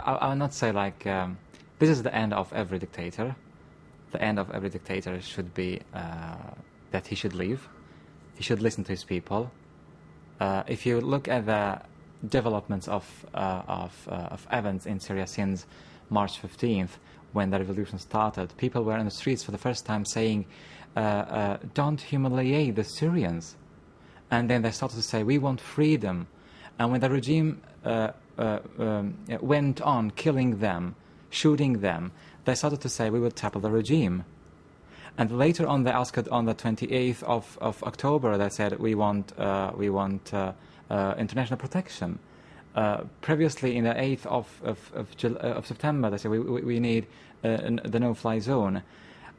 I would not say like this is the end of every dictator. The end of every dictator should be that he should leave. He should listen to his people. If you look at the developments of events in Syria since March 15th, when the revolution started, people were in the streets for the first time saying, "Don't humiliate the Syrians," and then they started to say, "We want freedom." And when the regime went on killing them, shooting them, they started to say, "We will topple the regime." And later on, they asked on the 28th of October, they said, "We want international protection." Previously, in the 8th of September, they said, "We need the no-fly zone."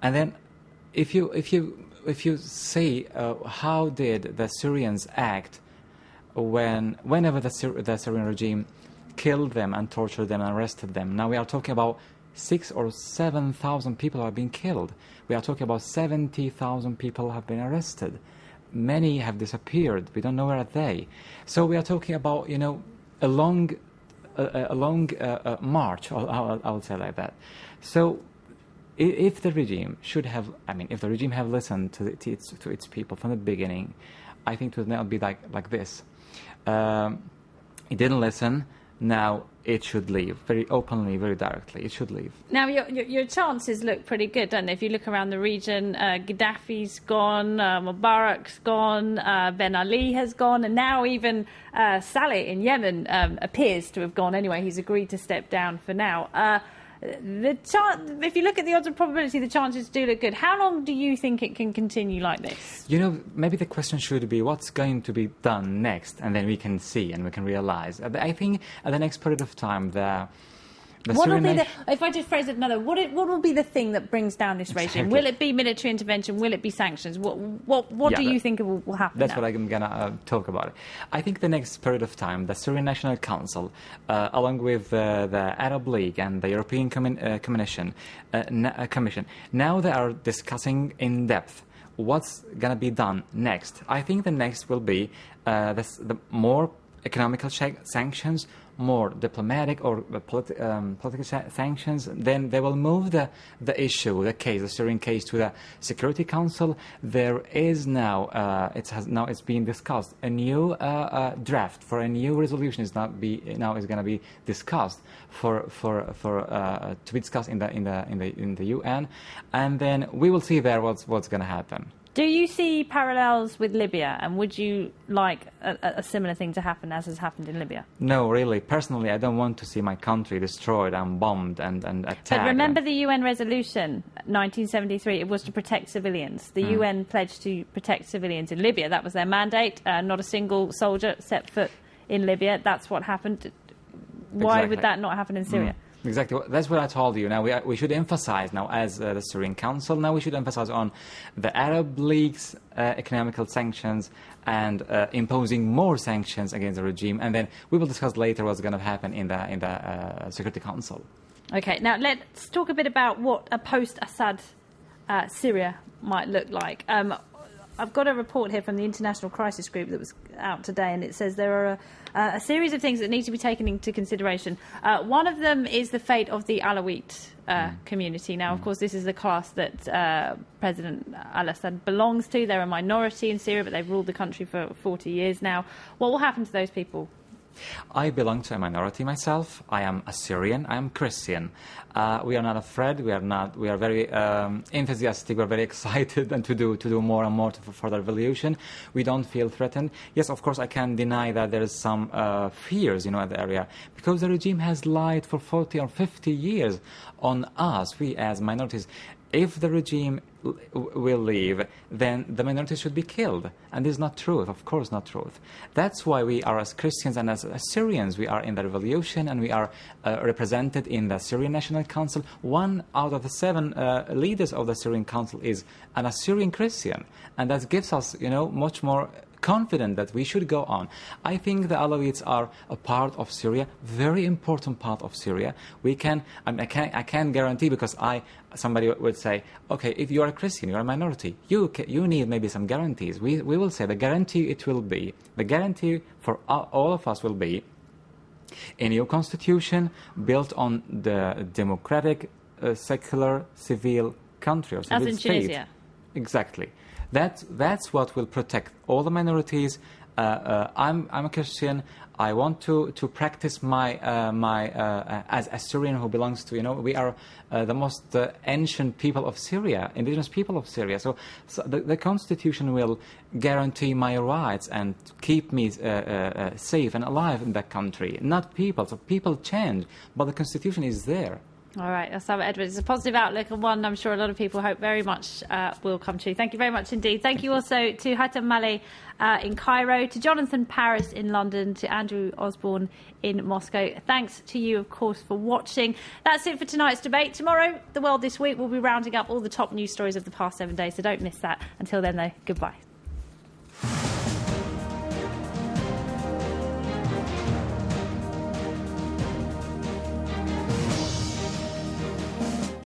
And then, if you see how did the Syrians act whenever the Syrian regime killed them and tortured them and arrested them. Now we are talking about 6,000 or 7,000 people have been killed. We are talking about 70,000 people have been arrested. Many have disappeared. We don't know where are they. So we are talking about, a long march. I would say like that. So if the regime have listened to its people from the beginning, I think it would not be like this. It didn't listen. Now it should leave very openly, very directly. It should leave. Now your chances look pretty good, don't they? If you look around the region, Gaddafi's gone, Mubarak's gone, Ben Ali has gone, and now even Saleh in Yemen appears to have gone anyway. He's agreed to step down for now. If you look at the odds of probability, the chances do look good. How long do you think it can continue like this? Maybe the question should be what's going to be done next, and then we can see and we can realize. I think at the next period of time, if I just phrase it another, what will be the thing that brings down this regime? Exactly. Will it be military intervention? Will it be sanctions? What do you think will happen? That's what I'm going to talk about. I think the next period of time, the Syrian National Council, along with the Arab League and the European Commission, now they are discussing in depth what's going to be done next. I think the next will be the more economical sanctions, more diplomatic or political sanctions. Then they will move the Syrian case, to the Security Council. There is now it's being discussed. A new draft for a new resolution is going to be discussed to be discussed in the UN, and then we will see there what's going to happen. Do you see parallels with Libya, and would you like a similar thing to happen as has happened in Libya? No, really. Personally, I don't want to see my country destroyed and bombed and attacked. But remember the UN resolution, 1973, it was to protect civilians. The UN pledged to protect civilians in Libya. That was their mandate. Not a single soldier set foot in Libya. That's what happened. Why would that not happen in Syria? Exactly. That's what I told you. Now we should emphasize now as the Syrian Council. Now we should emphasize on the Arab League's economical sanctions and imposing more sanctions against the regime, and then we will discuss later what's going to happen in the Security Council. Okay. Now let's talk a bit about what a post-Assad Syria might look like. I've got a report here from the International Crisis Group that was out today, and it says there are a series of things that need to be taken into consideration. One of them is the fate of the Alawite community. Now, of course, this is the class that President al Assad belongs to. They're a minority in Syria, but they've ruled the country for 40 years now. What will happen to those people? I belong to a minority myself. I am Assyrian. I am Christian. We are not afraid. We are very enthusiastic. We are very excited and to do more and more for the revolution. We don't feel threatened. Yes, of course, I can't deny that there is some fears, in the area, because the regime has lied for 40 or 50 years on us, we as minorities. If the regime will leave, then the minorities should be killed. And this is not truth, of course not truth. That's why we are, as Christians and as Assyrians, we are in the revolution, and we are represented in the Syrian National Council. 1 out of the 7 leaders of the Syrian Council is an Assyrian Christian. And that gives us, much more confident that we should go on. I think the Alawites are a part of Syria, very important part of Syria. I can't guarantee, because somebody would say, okay, if you are a Christian, you are a minority, you need maybe some guarantees. We will say the guarantee for all of us will be A new constitution built on the democratic, secular, civil country or civil As in state. Tunisia. Exactly. That's what will protect all the minorities. I'm a Christian. I want to practice my as a Syrian who belongs to, we are the most ancient people of Syria, indigenous people of Syria. So the constitution will guarantee my rights and keep me safe and alive in that country. Not people. So people change, but the constitution is there. All right, Osama Edward, it's a positive outlook and one I'm sure a lot of people hope very much will come true. Thank you very much indeed. Thank you also to Haitham Maleh in Cairo, to Jonathan Paris in London, to Andrew Osborn in Moscow. Thanks to you, of course, for watching. That's it for tonight's debate. Tomorrow, The World This Week, will be rounding up all the top news stories of the past 7 days, so don't miss that. Until then, though, goodbye.